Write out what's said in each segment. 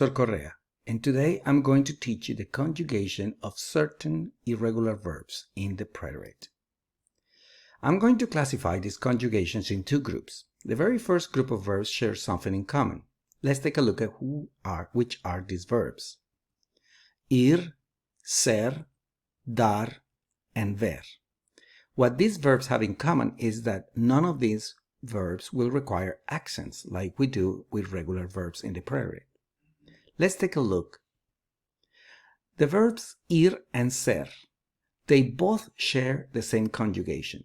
Professor Correa, and today I'm going to teach you the conjugation of certain irregular verbs in the preterit. I'm going to classify these conjugations in two groups. The very first group of verbs share something in common. Let's take a look at which are these verbs. Ir, ser, dar, and ver. What these verbs have in common is that none of these verbs will require accents like we do with regular verbs in the preterit. Let's take a look. The verbs ir and ser, they both share the same conjugation.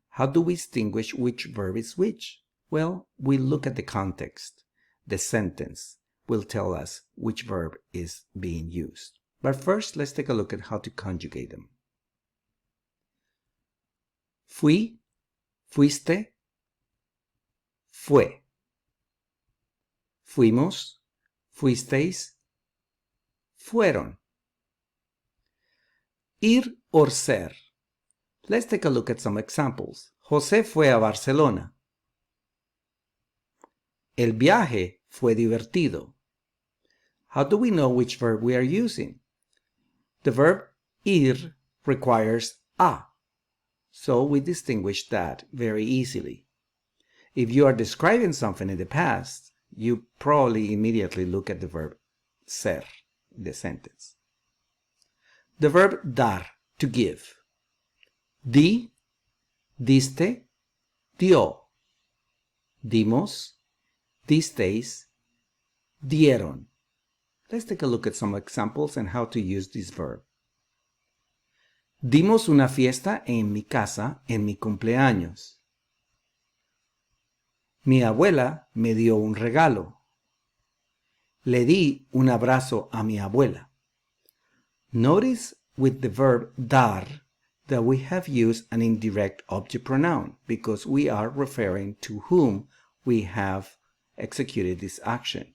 How do we distinguish which verb is which? Well, we look at the context. The sentence will tell us which verb is being used. But first, let's take a look at how to conjugate them. Fui, fuiste, fue. Fuimos, fuisteis, fueron. Ir or ser. Let's take a look at some examples. José fue a Barcelona. El viaje fue divertido. How do we know which verb we are using? The verb ir requires a, so we distinguish that very easily. If you are describing something in the past, you probably immediately look at the verb ser in the sentence. The verb dar, to give. Di, diste, dio. Dimos, disteis, dieron. Let's take a look at some examples and how to use this verb. Dimos una fiesta en mi casa en mi cumpleaños. Mi abuela me dio un regalo. Le di un abrazo a mi abuela. Notice with the verb dar that we have used an indirect object pronoun because we are referring to whom we have executed this action.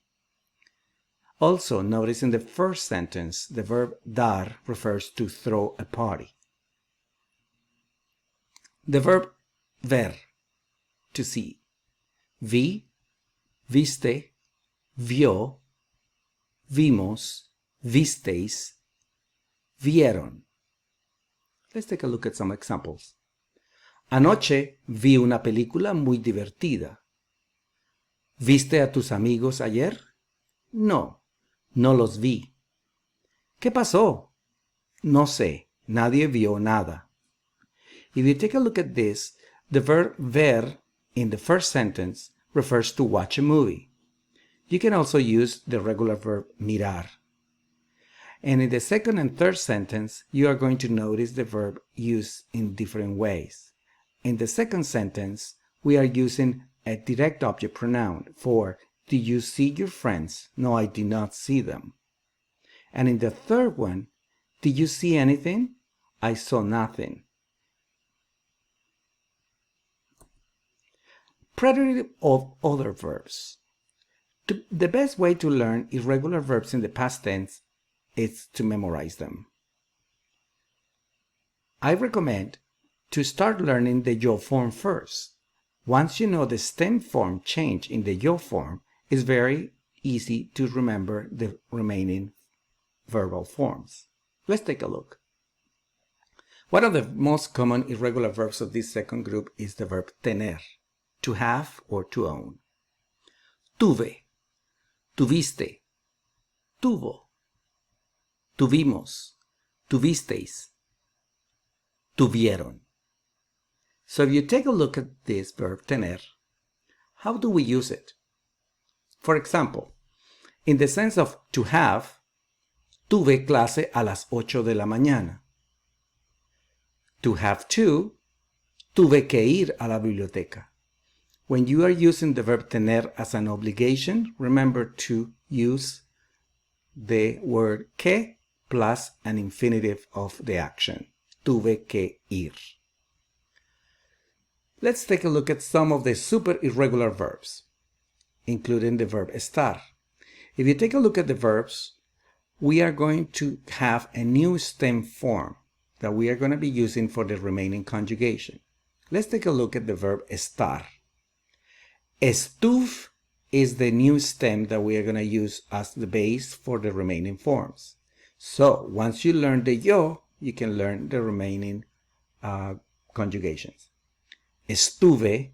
Also, notice in the first sentence, the verb dar refers to throw a party. The verb ver, to see. Vi, viste, vio, vimos, visteis, vieron. Let's take a look at some examples. Anoche vi una película muy divertida. ¿Viste a tus amigos ayer? No, no los vi. ¿Qué pasó? No sé, nadie vio nada. If you take a look at this, the verb ver in the first sentence refers to watch a movie. You can also use the regular verb mirar. And in the second and third sentence, you are going to notice the verb used in different ways. In the second sentence, we are using a direct object pronoun for "Did you see your friends?" No, I did not see them. And in the third one, "Did you see anything?" I saw nothing. Preterit of other verbs. The best way to learn irregular verbs in the past tense is to memorize them. I recommend to start learning the yo form first. Once you know the stem form change in the yo form, it's very easy to remember the remaining verbal forms. Let's take a look. One of the most common irregular verbs of this second group is the verb tener, to have or to own. Tuve, tuviste, tuvo, tuvimos, tuvisteis, tuvieron. So if you take a look at this verb tener, how do we use it? For example, in the sense of to have, tuve clase a las 8 de la mañana. To have to, tuve que ir a la biblioteca. When you are using the verb tener as an obligation, remember to use the word que plus an infinitive of the action. Tuve que ir. Let's take a look at some of the super irregular verbs, including the verb estar. If you take a look at the verbs, we are going to have a new stem form that we are going to be using for the remaining conjugation. Let's take a look at the verb estar. Estuve is the new stem that we are going to use as the base for the remaining forms. So once you learn the yo, you can learn the remaining conjugations. Estuve,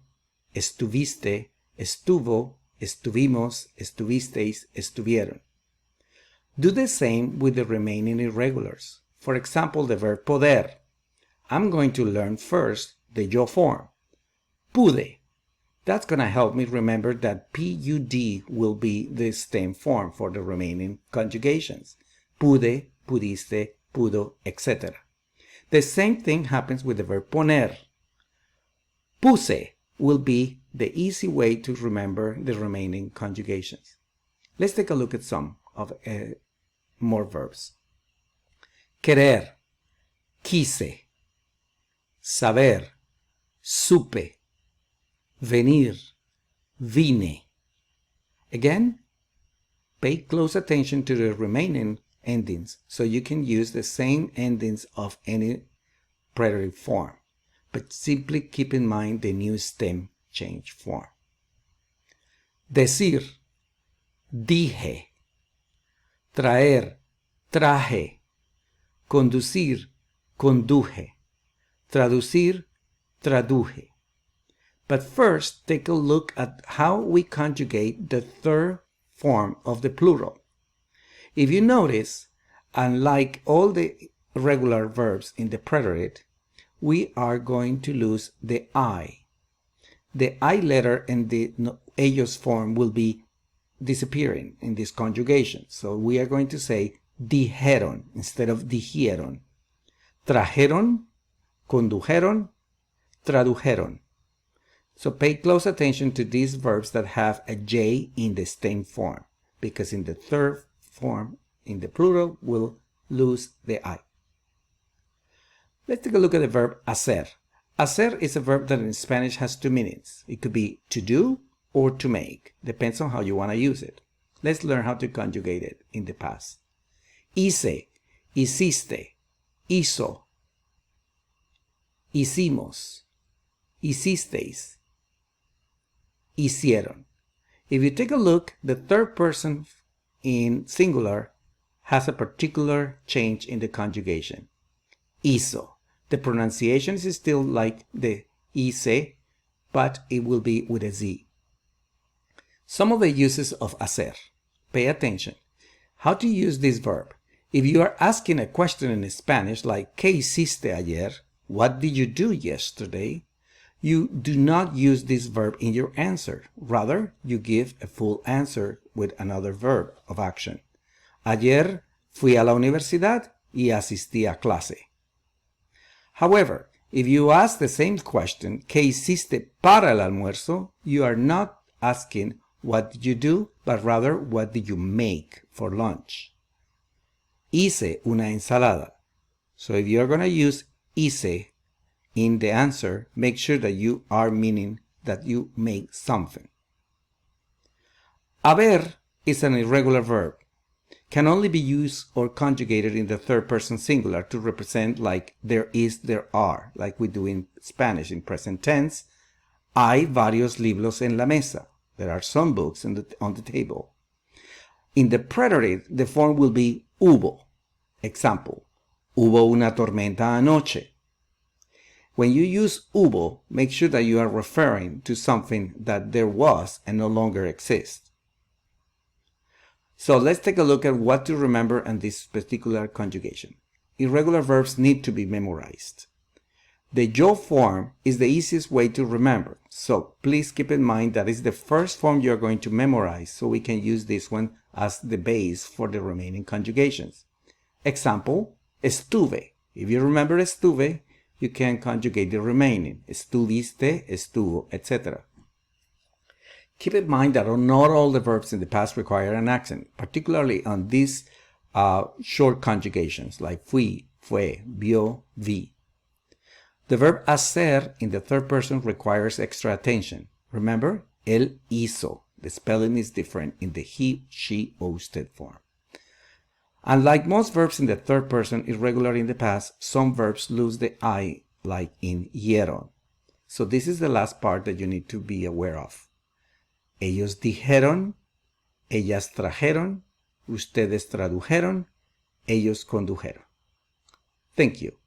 estuviste, estuvo, estuvimos, estuvisteis, estuvieron. Do the same with the remaining irregulars. For example, the verb poder. I'm going to learn first the yo form. Pude. That's going to help me remember that PUD will be the stem form for the remaining conjugations. Pude, pudiste, pudo, etc. The same thing happens with the verb poner. Puse will be the easy way to remember the remaining conjugations. Let's take a look at some of more verbs. Querer, quise, saber, supe, venir, vine. Again, pay close attention to the remaining endings so you can use the same endings of any preterite form, but simply keep in mind the new stem change form. Decir, dije, traer, traje, conducir, conduje, traducir, traduje. But first, take a look at how we conjugate the third form of the plural. If you notice, unlike all the regular verbs in the preterite, we are going to lose the I. The I letter in the ellos form will be disappearing in this conjugation. So we are going to say dijeron instead of dijeron. Trajeron, condujeron, tradujeron. So pay close attention to these verbs that have a J in the stem form, because in the third form, in the plural, we'll lose the I. Let's take a look at the verb hacer. Hacer is a verb that in Spanish has two meanings. It could be to do or to make. Depends on how you want to use it. Let's learn how to conjugate it in the past. Hice, hiciste, hizo, hicimos, hicisteis, hicieron. If you take a look, the third person in singular has a particular change in the conjugation. Hizo. The pronunciation is still like the hice, but it will be with a Z. Some of the uses of hacer. Pay attention. How to use this verb. If you are asking a question in Spanish like ¿Qué hiciste ayer? What did you do yesterday? You do not use this verb in your answer. Rather, you give a full answer with another verb of action. Ayer fui a la universidad y asistí a clase. However, if you ask the same question, ¿Qué hiciste para el almuerzo? You are not asking what did you do, but rather what did you make for lunch. Hice una ensalada. So if you're going to use hice in the answer, make sure that you are meaning that you make something. Haber is an irregular verb. Can only be used or conjugated in the third person singular to represent like there is, there are, like we do in Spanish in present tense. Hay varios libros en la mesa. There are some books on the table. In the preterite, the form will be hubo. Example, hubo una tormenta anoche. When you use hubo, make sure that you are referring to something that there was and no longer exists. So let's take a look at what to remember in this particular conjugation. Irregular verbs need to be memorized. The yo form is the easiest way to remember, so please keep in mind that it's the first form you're going to memorize, so we can use this one as the base for the remaining conjugations. Example, estuve. If you remember estuve, you can conjugate the remaining. Estuviste, estuvo, etc. Keep in mind that not all the verbs in the past require an accent, particularly on these short conjugations like fui, fue, vio, vi. The verb hacer in the third person requires extra attention. Remember, él hizo. The spelling is different in the he, she, usted form. Unlike most verbs in the third person irregular in the past, some verbs lose the I, like in hieron. So this is the last part that you need to be aware of. Ellos dijeron, ellas trajeron, ustedes tradujeron, ellos condujeron. Thank you.